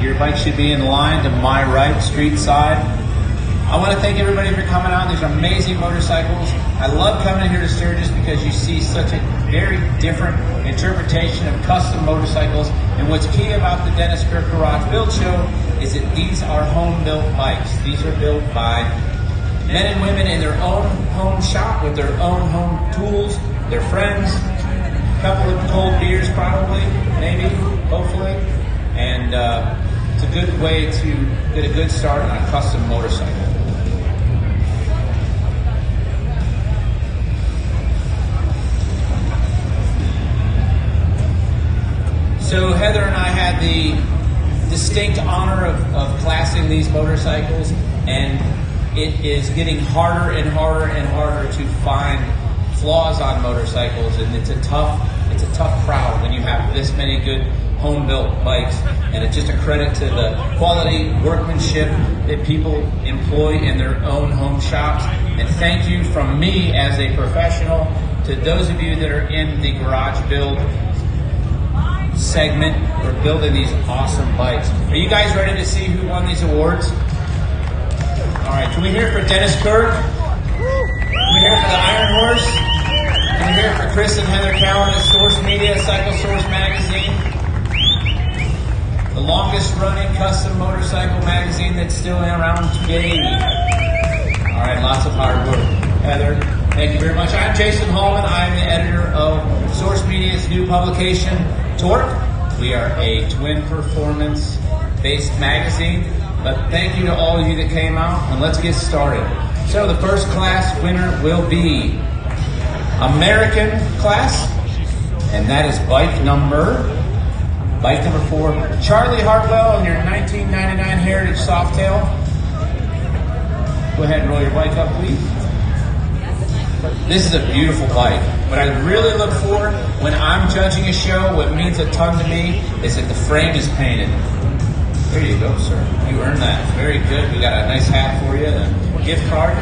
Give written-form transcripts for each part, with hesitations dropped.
Your bike should be in line to my right, street side. I want to thank everybody for coming out. These are amazing motorcycles. I love coming here to Sturgis because you see such a very different interpretation of custom motorcycles. And what's key about the Dennis Kirk Garage Build Show is that these are home-built bikes. These are built by men and women in their own home shop with their own home tools, their friends, a couple of cold beers probably, maybe, hopefully. And it's a good way to get a good start on a custom motorcycle. So Heather and I had the distinct honor of classing these motorcycles, and it is getting harder and harder and harder to find flaws on motorcycles, and it's a tough crowd when you have this many good home-built bikes, and it's just a credit to the quality workmanship that people employ in their own home shops. And thank you from me as a professional to those of you that are in the garage build segment for building these awesome bikes. Are you guys ready to see who won these awards? All right, can we hear it for Dennis Kirk? Can we hear it for the Iron Horse? Can we hear it for Chris and Heather Cowan at Source Media, Cycle Source Magazine? The longest running custom motorcycle magazine that's still around today. All right, lots of hard work. Heather, thank you very much. I'm Jason Hallman. I'm the editor of Source Media's new publication, Torque. We are a twin performance-based magazine, but thank you to all of you that came out, and let's get started. So the first class winner will be American class, and that is bike number 4, Charlie Hartwell in your 1999 Heritage Softail. Go ahead and roll your bike up, please. This is a beautiful bike. What I really look for when I'm judging a show, what means a ton to me, is that the frame is painted. There you go, sir. You earned that. Very good. We got a nice hat for you and a gift card.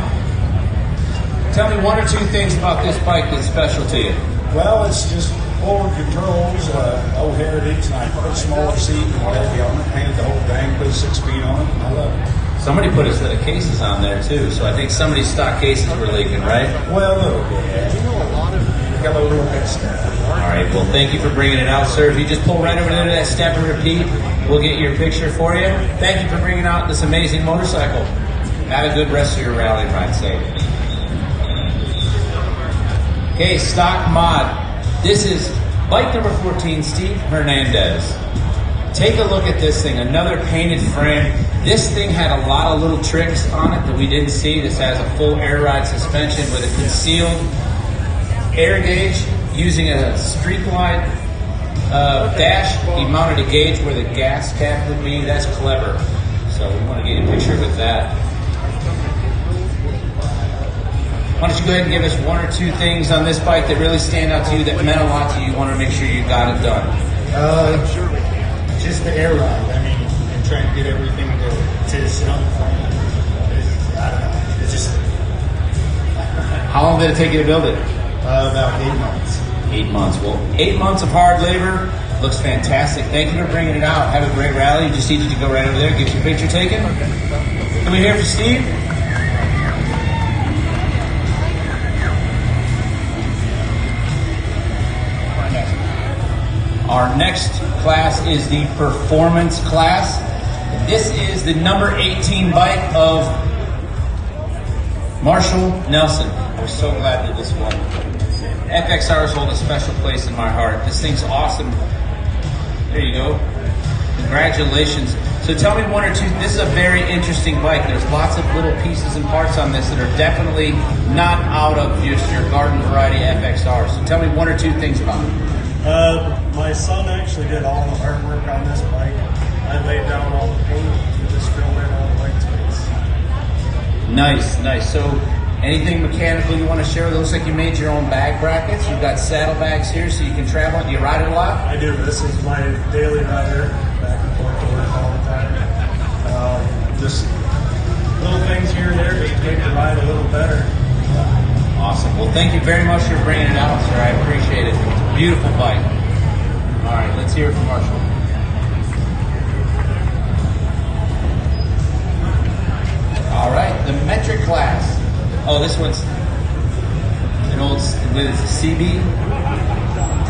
Tell me one or two things about this bike that's special to you. Well, it's just forward controls, old Heritage, and I put a smaller seat and what have you on it, painted the whole thing, put 6 speed on it. I love it. Somebody put a set of cases on there too, so I think somebody's stock cases were leaking, right? Well, a little bit. Yeah. You know, a lot of got a little bit of stuff. All right, well, thank you for bringing it out, sir. If you just pull right over there to that step and repeat, we'll get your picture for you. Thank you for bringing out this amazing motorcycle. Have a good rest of your rally ride, safe. Okay, stock mod. This is bike number 14, Steve Hernandez. Take a look at this thing, another painted frame. This thing had a lot of little tricks on it that we didn't see. This has a full air ride suspension with a concealed air gauge using a streetlight dash. He mounted a gauge where the gas cap would be. That's clever. So we want to get a picture with that. Why don't you go ahead and give us one or two things on this bike that really stand out to you, that meant a lot to you, want to make sure you got it done? Just the air ride. I mean, and trying to get everything to sit on the frame. I don't know. It's just. How long did it take you to build it? About 8 months. 8 months. Well, 8 months of hard labor. Looks fantastic. Thank you for bringing it out. Have a great rally. You just need you to go right over there, get your picture taken. Can we hear for Steve? Our next class is the performance class. This is the number 18 bike of Marshall Nelson. We're so glad that this won. FXRs hold a special place in my heart. This thing's awesome. There you go. Congratulations. So tell me one or two, this is a very interesting bike. There's lots of little pieces and parts on this that are definitely not out of just your garden variety FXR. So tell me one or two things about it. My son actually did all the hard work on this bike. I laid down all the paint and just filled in all the white space. Nice, nice. So anything mechanical you want to share? It looks like you made your own bag brackets. You've got saddlebags here so you can travel. Do you ride it a lot? I do. This is my daily rider, back and forth to work all the time. Just little things here and there just to make the ride a little better. Awesome. Well, thank you very much for bringing it out, sir. I appreciate it. It's a beautiful bike. All right, let's hear it from Marshall. Oh, this one's an old, what is it, CB?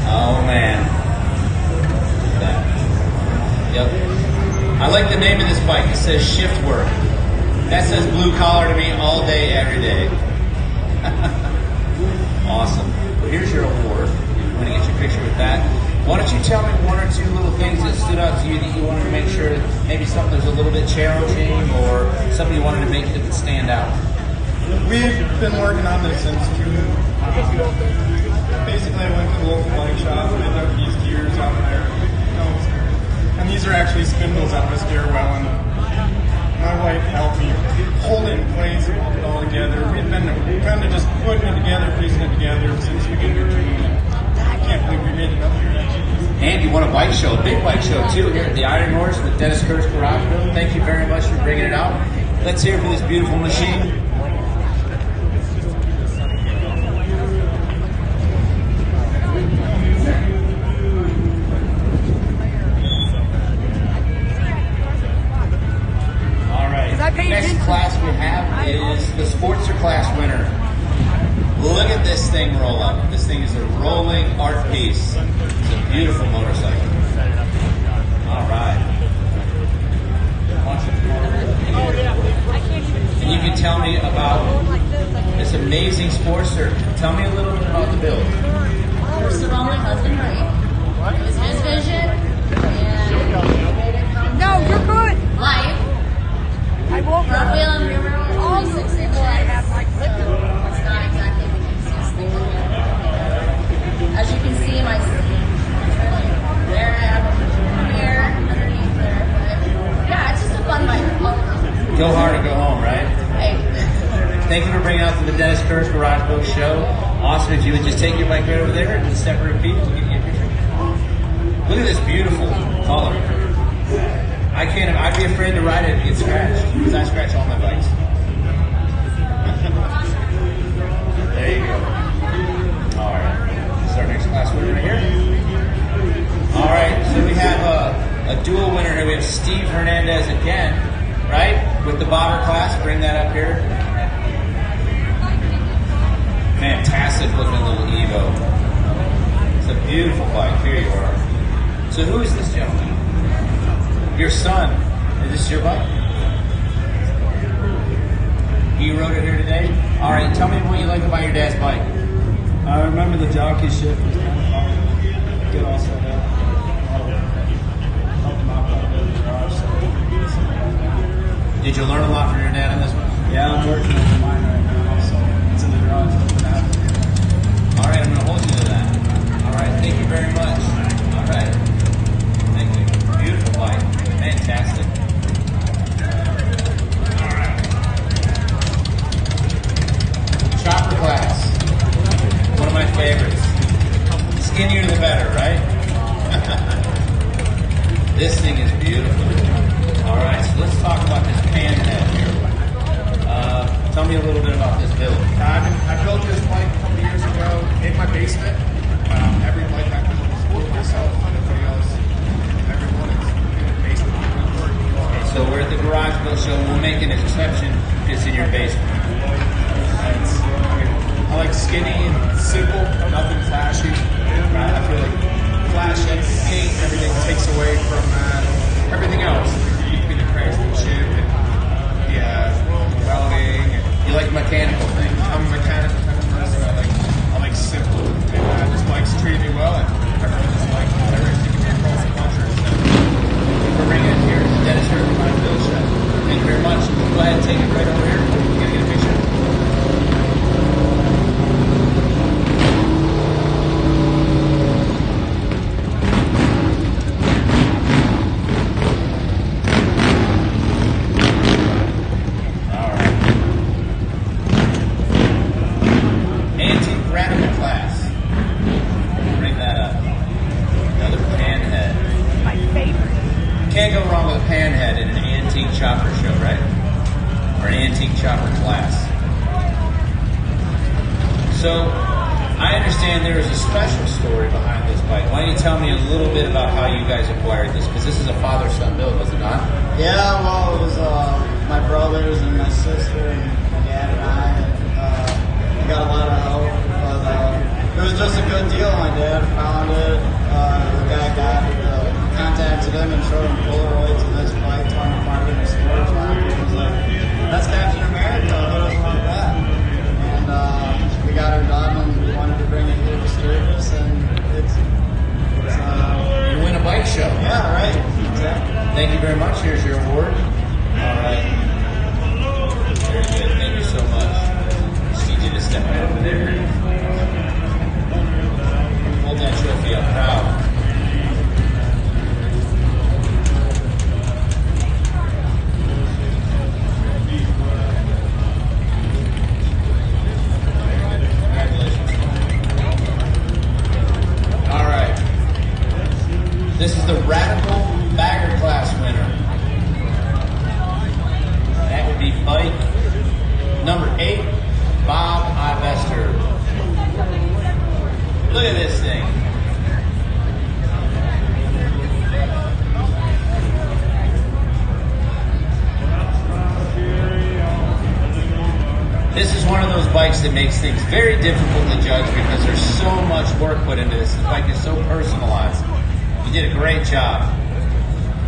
Oh man. Yep. I like the name of this bike. It says shift work. That says blue collar to me all day, every day. Awesome. Well, here's your award. I'm going to get your picture with that. Why don't you tell me one or two little things that stood out to you that you wanted to make sure, maybe something that was a little bit challenging or something you wanted to make that would stand out? We've been working on this since June. Basically, I went to the local bike shop and I took these gears out of there. And these are actually spindles on this gear well, and my wife helped me hold it in place and hold it all together. We've been kind of just putting it together, piecing it together since the beginning of June. I can't believe we made it up here. And you won a bike show, a big bike show too, here at the Iron Horse with Dennis Kurt's Garage Build. Thank you very much for bringing it out. Let's hear it for this beautiful machine. Next class we have is the Sportster class winner. Look at this thing roll up. This thing is a rolling art piece. It's a beautiful motorcycle. All right. And you can tell me about this amazing Sportster. Tell me a little bit about the build. First of all, my husband, Ray. It was his vision, and he made it come to life. I won't Front wheel and rear wheel are 26 inches. It's not exactly the easiest thing to do. As you can see, my seat, there I have a mirror underneath there. But yeah, it's just a fun bike. Go hard or go home, right? Hey. Thank you for bringing out to the Dennis Kurt's Garage Build show. Awesome. If you would just take your bike right over there and just separate feet, we'll give you a picture. Look at this beautiful color. I'd be afraid to ride it and get scratched, because I scratch all my bikes. There you go. All right. This is our next class winner right here. All right, so we have a dual winner here. We have Steve Hernandez again, right? With the bobber class. Bring that up here. Fantastic looking little Evo. It's a beautiful bike. Here you are. So who is this gentleman? Your son. Is this your bike? You rode it here today? All right, tell me what you like about your dad's bike. I remember the jockey shift was kind of hard to get all set up. Help him out a little bit in the garage. So. Did you learn a lot from your dad on this one? Yeah, I'm working on mine right now, so it's in the garage. All right, I'm going to hold you to that. All right, thank you very much. All right. Thank you. Beautiful bike. Fantastic. All right. Chopper class. One of my favorites. Skinnier the better, right? This thing is beautiful. All right, so let's talk about this pan head here. Tell me a little bit about this build. I built this bike a couple years ago in my basement. Every bike I built was for myself, everybody else, everyone is in the basement. Okay, so we're at the Garage Build Show. We'll make an exception if it's in your basement. I like skinny and simple, nothing flashy. I feel like flash and paint, everything takes away from everything else. Between the craftsmanship and the welding. You like mechanical things? I'm a mechanical kind of person. I like simple. And this bike's treated me well, and everyone just like everything can be a cross culture. We're bringing it here to the Dennis Kurt's Garage Build Show. Thank you very much. Go ahead and take it right over here. We're going to get a picture. Can't go wrong with a pan head in an antique chopper show, right? Or an antique chopper class. So, I understand there is a special story behind this bike. Why don't you tell me a little bit about how you guys acquired this? Because this is a father-son build, was it not? Yeah, well, it was my brothers and my sister and my dad and I. got a lot of help. But it was just a good deal. My dad found it. The guy contacted him and showed him Polaroids of this bike torn apart in the storage locker. He was like, "That's Captain America. Who doesn't want that?" And we got her done, and we wanted to bring it here to Sturgis, and it's you win a bike show. yeah, right. Exactly. Thank you very much. Here's your award. All right. Very good. Thank you so much. Just need you to step right over there. Hold that trophy up proud. All right. This is the Radical Bagger Class winner. That would be bike number 8, Bob Ivester. Look at this thing. This is one of those bikes that makes things very difficult to judge because there's so much work put into this. This bike is so personalized. You did a great job.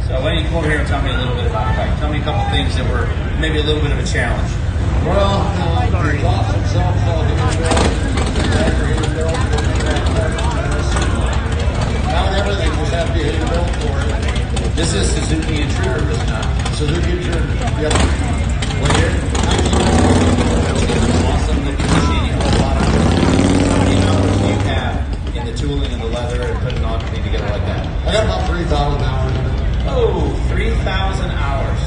So why don't you come over here and tell me a little bit about the bike? Tell me a couple things that were maybe a little bit of a challenge. Well, the box itself, not everything just have to be built for it. This is Suzuki Intruder, is it not? Suzuki Intruder. Yep. What year? Awesome looking machine. You have a lot of how many hours do you have in the tooling and the leather and putting on everything together like that? I got about 3,000 hours in it. Oh, 3,000 hours.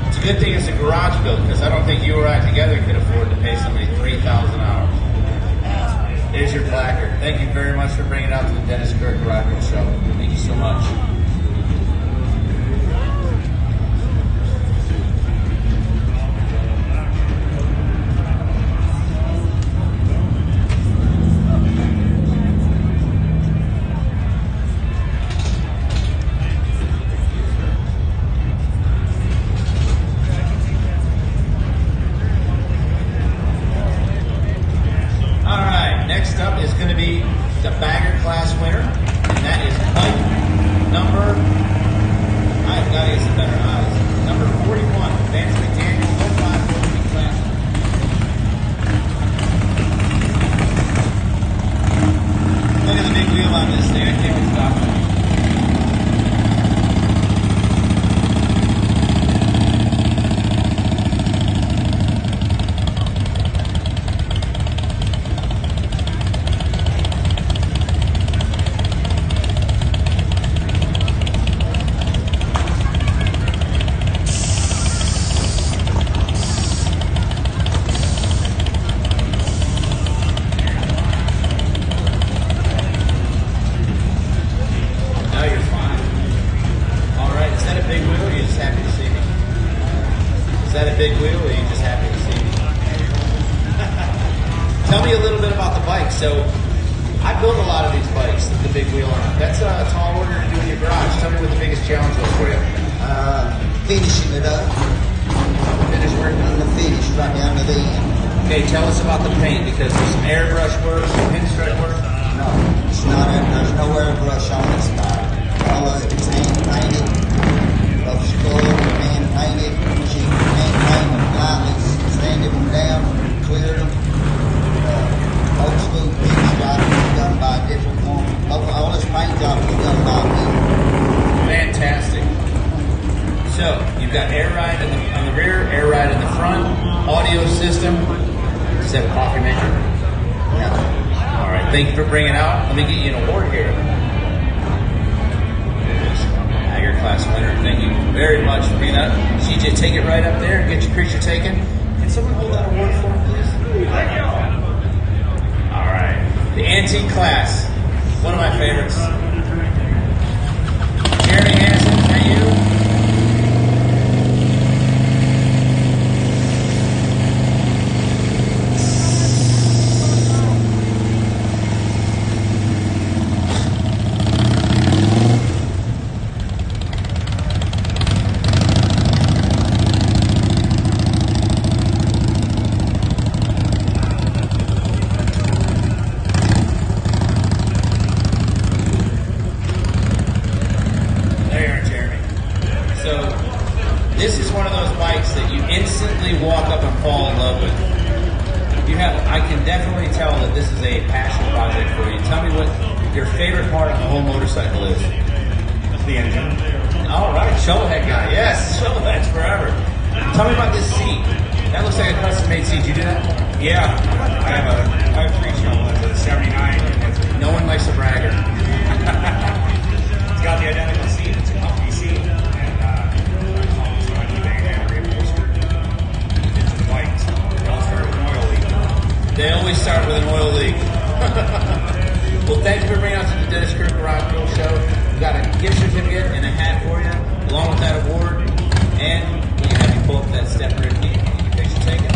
It's a good thing it's a garage build because I don't think you or I together could afford to pay somebody 3,000 hours. There's your placard. Thank you very much for bringing it out to the Dennis Kirk Radical Show. Thank you so much. Next up is going to be the Bagger Class winner, and that is bike number, I've got to get some better eyes, number 41, Vance McDaniel, 05 Class. Look at the big wheel on this thing, I can't wait to talk about it. Big wheel, or are you just happy to see me? Tell me a little bit about the bike. So, I built a lot of these bikes, the big wheel on it. That's a tall order to do in your garage. Tell me what the biggest challenge was for you. Finishing it up. Finish work? On the finish, right down to the end. Okay, tell us about the paint, because there's some airbrush work, some pinstripe work. No, it's not. There's no airbrush on this bike. All of it's hand painted. Rough skull, hand painted. She hand painted lightly, sanded them down, cleared them. Old school paint job was done by a different one. All this paint job was done by me. Fantastic. So, you've got air ride on the rear, air ride in the front, audio system. Is that a coffee maker? Yeah. All right, thank you for bringing it out. Let me get you an award here. Bagger Class winner. Thank you very much for bringing that up. CJ, take it right up there and get your picture taken. Can someone hold that award for me, please? Thank you. All right. The Antique Class. One of my favorites. Jeremy Hansen, is that you? So this is one of those bikes that you instantly walk up and fall in love with. I can definitely tell that this is a passion project for you. Tell me what your favorite part of the whole motorcycle is. The engine. All right, Shovelhead guy. Yes, Shovelhead's forever. Tell me about this seat. That looks like a custom-made seat. Did you do that? Yeah, I have 3 Shovelheads, a 79. No one likes a bragger. It's got the identical seat. It's a company seat, and it's on eBay and reupholstered. It's white. They all start with an oil leak. They always start with an oil leak. Well, thank you for bringing us to the Dennis Kirk Garage Build Show. We've got a gift certificate and a hat for you, along with that award. And we can have you pull up that stepper and get your picture taken.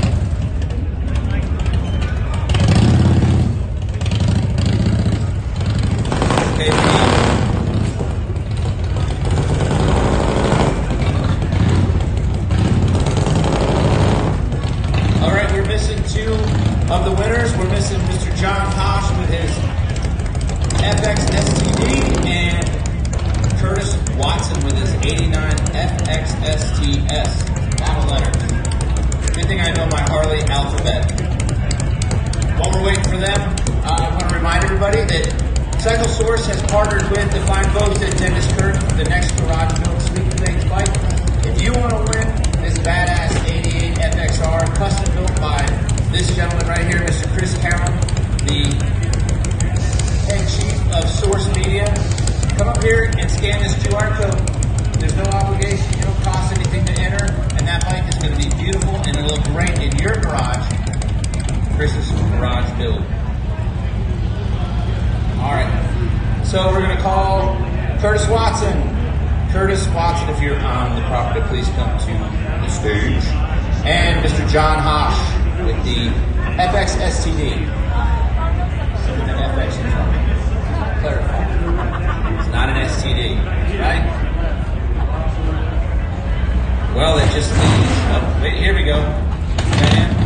Okay, all right, we're missing 2 of the winners. We're missing Mr. John Tosh with his FX STD and Curtis Watson with his 89 FX STS. Battle letters. Good thing I know my Harley alphabet. While we're waiting for them, I want to remind everybody that Cycle Source has partnered with the fine folks at Dennis Kirk for the next garage build sweep things bike. If you want to win this badass 88 FXR custom built by this gentleman right here, Mr. Chris Cameron, the head chief of Source Media, come up here and scan this QR code. There's no obligation, it don't cost anything to enter, and that bike is going to be beautiful and it'll look great in your garage. Chris's garage build. All right, so we're going to call Curtis Watson. Curtis Watson, if you're on the property, please come to the stage. And Mr. John Hosh with the FX STD. So with an FX in front. Clarify. It's not an STD, right? Well, it just leads. Oh, wait, here we go. And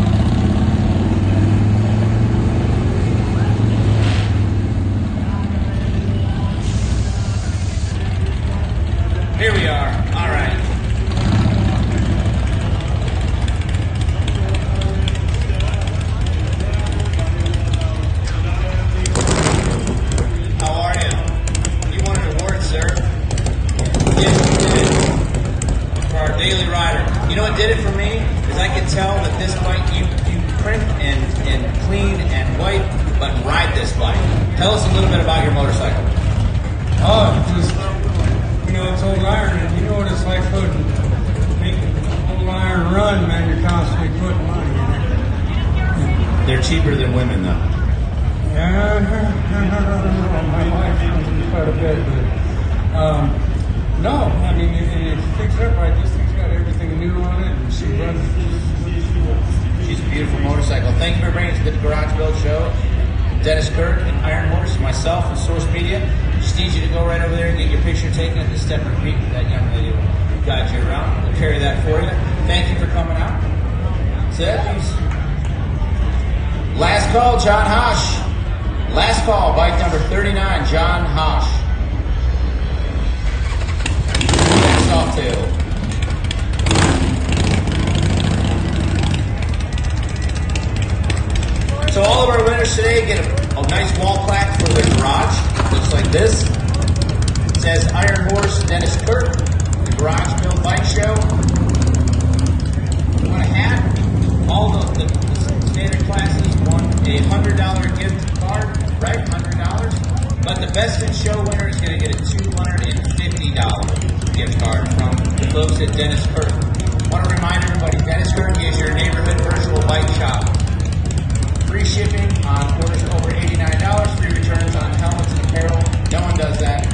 here we are. All right. How are you? You won an award, sir. Yes, you did. For our daily rider. You know what did it for me? Is I could tell that this bike, you print and clean and wipe, but ride this bike. Tell us a little bit about your motorcycle. Oh, just, it's old iron, and you know what it's like making old iron run, man. You're constantly putting money in it. They're cheaper than women, though. Yeah, my wife uses quite a bit, but no, I mean, if it's fixed up right, this thing's got everything new on it, and she runs. She's a beautiful motorcycle. Thank you for bringing it to the Garage Build Show. Dennis Kirk and Iron Motors, myself and Source Media. Just need you to go right over there and get your picture taken at the step and repeat. That young lady will guide you around. We'll carry that for you. Thank you for coming out. That's it. Last call, John Hosh. Last call, bike number 39, John Hosh. Next off tail. So all of our winners today get a nice wall plaque for their garage. Looks like this. It says Iron Horse Dennis Kirk, the Garage Build Bike Show. You want a hat? All the standard classes won a $100 gift card, right? $100. But the best in show winner is going to get a $250 gift card from the folks at Dennis Kirk. I want to remind everybody, Dennis Kirk is your neighborhood virtual bike shop. Free shipping on orders over $89, free returns on helmets and apparel. No one does that.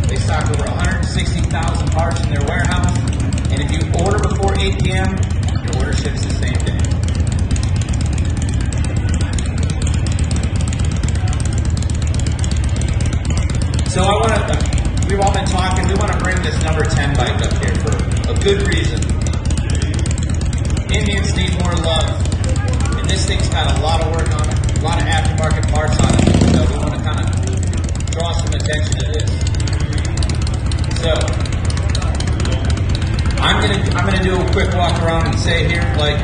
They stock over 160,000 parts in their warehouse. And if you order before 8 p.m., your order ships the same day. So we've all been talking, we want to bring this number 10 bike up here for a good reason. Indians need more love. And this thing's got a lot of work on it, a lot of aftermarket parts on it, so we want to kind of draw some attention to this. So, I'm gonna do a quick walk around and say here, like,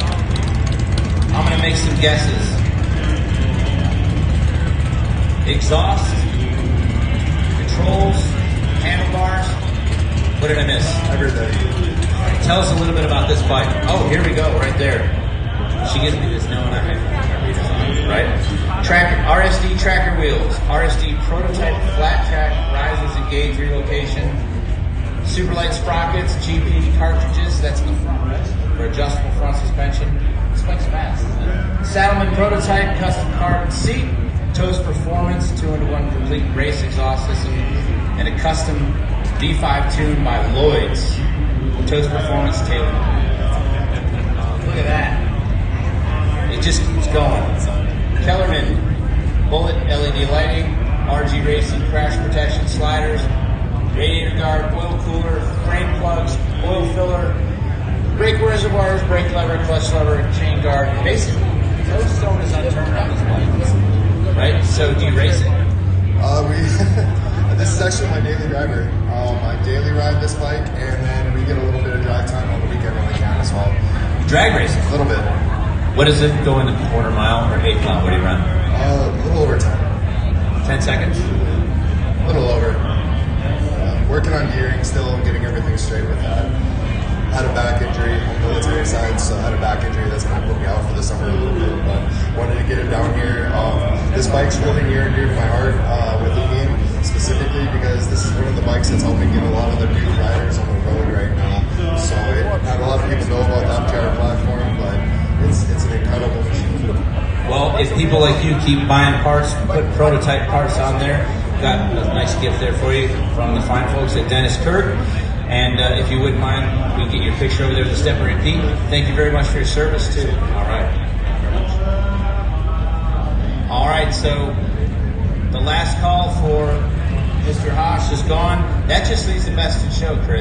I'm gonna make some guesses. Exhaust, controls, handlebars. What did I miss? Everything. Tell us a little bit about this bike. Oh, here we go, right there. She gives me this no, not right? Tracker, RSD tracker wheels, RSD prototype flat track risers and gauge relocation, Superlight sprockets, GP cartridges, that's in the front, right? For adjustable front suspension. This bike's fast, isn't it? Saddleman prototype, custom carbon seat, Toast Performance, 2-in-1 complete race exhaust system, and a custom V5 tune by Lloyd's. Toast Performance tailor. Look at that. It just keeps going. Kellerman, bullet LED lighting, RG Racing crash protection sliders, radiator guard, oil cooler, frame plugs, oil filler, brake reservoirs, brake lever, clutch lever, chain guard. Basically, no stone is unturned on this bike. Right? So do you race it? This is actually my daily driver. I daily ride this bike, and then we get a little bit of drag time on the weekend when we can as well. Drag racing? A little bit. What is it going to quarter mile or eighth mile? What do you run? A little over 10. 10 seconds? A little over. Working on gearing still, getting everything straight with that. Had a back injury on the military side, so I had a back injury that's going to put me out for the summer a little bit, but wanted to get it down here. This bike's really near and dear to my heart with Ian specifically because this is one of the bikes that's helping get a lot of the new riders on the road right now. So not a lot of people know about the MTR platform, but it's an incredible machine. Well, if people like you keep buying parts, put prototype parts on there, got a nice gift there for you from the fine folks at Dennis Kirk. And if you wouldn't mind, we can get your picture over there with the step and repeat. Thank you very much for your service, too. All right. All right, so the last call for Mr. Haas is gone. That just leaves the best in show, Chris.